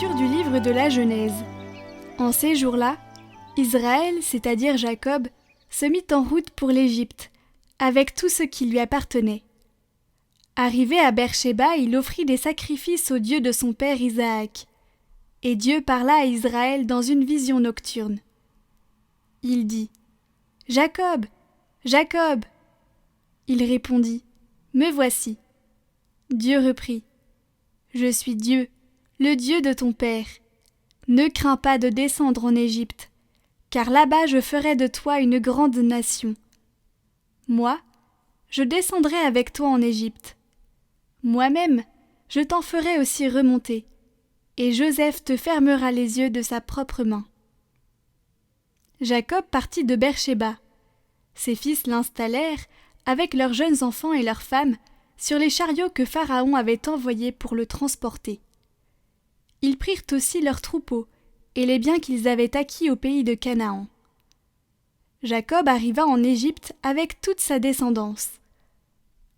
Lecture du livre de la Genèse. En ces jours-là, Israël, c'est-à-dire Jacob, se mit en route pour l'Égypte, avec tout ce qui lui appartenait. Arrivé à Beer-shéba, il offrit des sacrifices au Dieu de son père Isaac. Et Dieu parla à Israël dans une vision nocturne. Il dit : « Jacob, Jacob !» Il répondit : « Me voici. » Dieu reprit : « Je suis Dieu, le Dieu de ton père. Ne crains pas de descendre en Égypte, car là-bas je ferai de toi une grande nation. Moi, je descendrai avec toi en Égypte. Moi-même, je t'en ferai aussi remonter, et Joseph te fermera les yeux de sa propre main. » Jacob partit de Beer-shéba. Ses fils l'installèrent, avec leurs jeunes enfants et leurs femmes, sur les chariots que Pharaon avait envoyés pour le transporter. Ils prirent aussi leurs troupeaux et les biens qu'ils avaient acquis au pays de Canaan. Jacob arriva en Égypte avec toute sa descendance.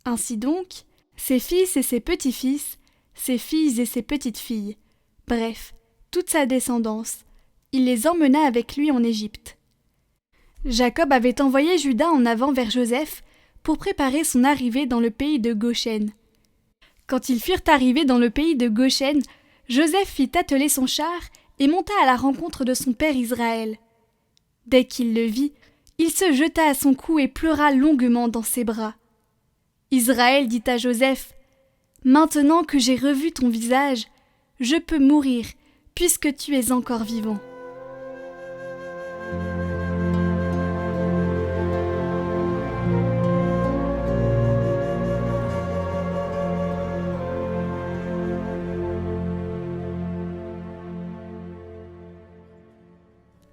Ainsi donc, ses fils et ses petits-fils, ses filles et ses petites-filles, bref, toute sa descendance, il les emmena avec lui en Égypte. Jacob avait envoyé Juda en avant vers Joseph pour préparer son arrivée dans le pays de Goshen. Quand ils furent arrivés dans le pays de Goshen, Joseph fit atteler son char et monta à la rencontre de son père Israël. Dès qu'il le vit, il se jeta à son cou et pleura longuement dans ses bras. Israël dit à Joseph : « Maintenant que j'ai revu ton visage, je peux mourir, puisque tu es encore vivant. »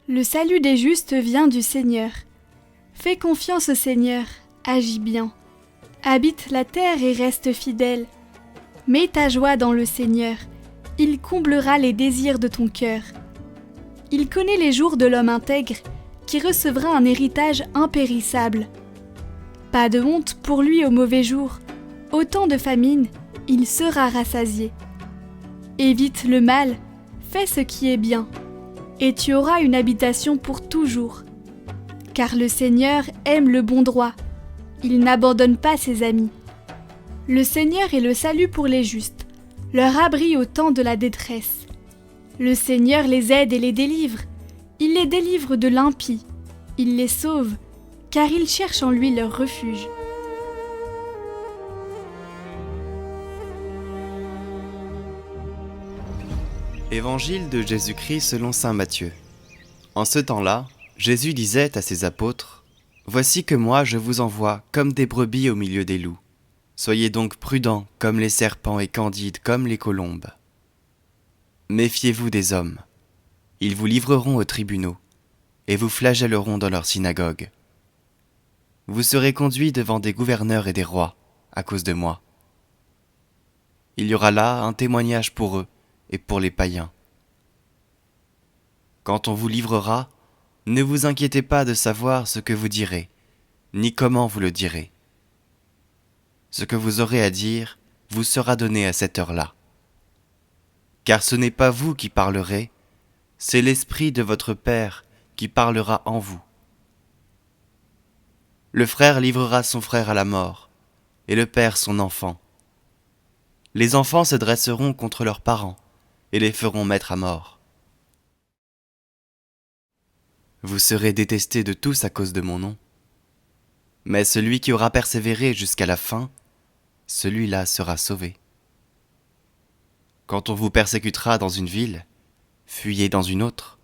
Le salut des justes vient du Seigneur. Fais confiance au Seigneur, agis bien. Habite la terre et reste fidèle. Mets ta joie dans le Seigneur, il comblera les désirs de ton cœur. Il connaît les jours de l'homme intègre, qui recevra un héritage impérissable. Pas de honte pour lui au mauvais jour, au temps de famine, il sera rassasié. Évite le mal, fais ce qui est bien, et tu auras une habitation pour toujours. Car le Seigneur aime le bon droit, il n'abandonne pas ses amis. Le Seigneur est le salut pour les justes, leur abri au temps de la détresse. Le Seigneur les aide et les délivre, il les délivre de l'impie, il les sauve, car ils cherchent en lui leur refuge. Évangile de Jésus-Christ selon saint Matthieu. En ce temps-là, Jésus disait à ses apôtres : « Voici que moi je vous envoie comme des brebis au milieu des loups. Soyez donc prudents comme les serpents et candides comme les colombes. Méfiez-vous des hommes. Ils vous livreront aux tribunaux et vous flagelleront dans leurs synagogues. Vous serez conduits devant des gouverneurs et des rois à cause de moi. Il y aura là un témoignage pour eux et pour les païens. Quand on vous livrera, ne vous inquiétez pas de savoir ce que vous direz, ni comment vous le direz. Ce que vous aurez à dire vous sera donné à cette heure-là. Car ce n'est pas vous qui parlerez, c'est l'Esprit de votre Père qui parlera en vous. Le frère livrera son frère à la mort, et le père son enfant. Les enfants se dresseront contre leurs parents, et les feront mettre à mort. Vous serez détestés de tous à cause de mon nom. Mais celui qui aura persévéré jusqu'à la fin, celui-là sera sauvé. Quand on vous persécutera dans une ville, fuyez dans une autre.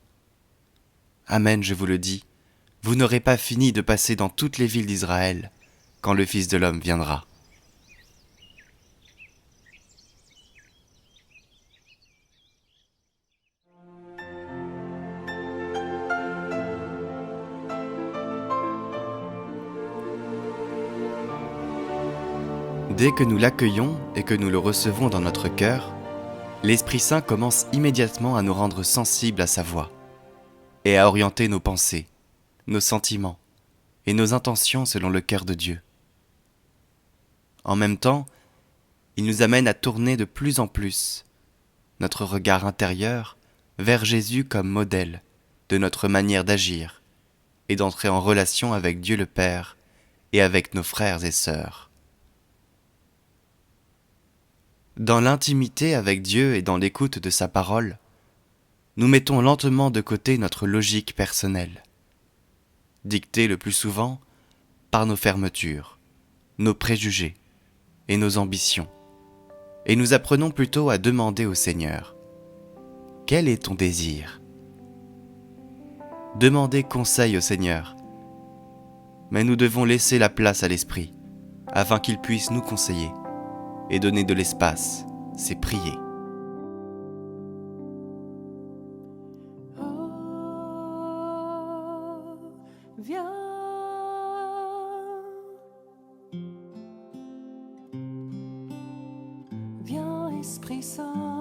Amen, je vous le dis, vous n'aurez pas fini de passer dans toutes les villes d'Israël quand le Fils de l'homme viendra. Dès que nous l'accueillons et que nous le recevons dans notre cœur, l'Esprit Saint commence immédiatement à nous rendre sensibles à sa voix et à orienter nos pensées, nos sentiments et nos intentions selon le cœur de Dieu. En même temps, il nous amène à tourner de plus en plus notre regard intérieur vers Jésus comme modèle de notre manière d'agir et d'entrer en relation avec Dieu le Père et avec nos frères et sœurs. Dans l'intimité avec Dieu et dans l'écoute de sa parole, nous mettons lentement de côté notre logique personnelle, dictée le plus souvent par nos fermetures, nos préjugés et nos ambitions, et nous apprenons plutôt à demander au Seigneur « Quel est ton désir ?» Demander conseil au Seigneur, mais nous devons laisser la place à l'Esprit, afin qu'il puisse nous conseiller et donner de l'espace, c'est prier. Viens, viens Esprit Saint.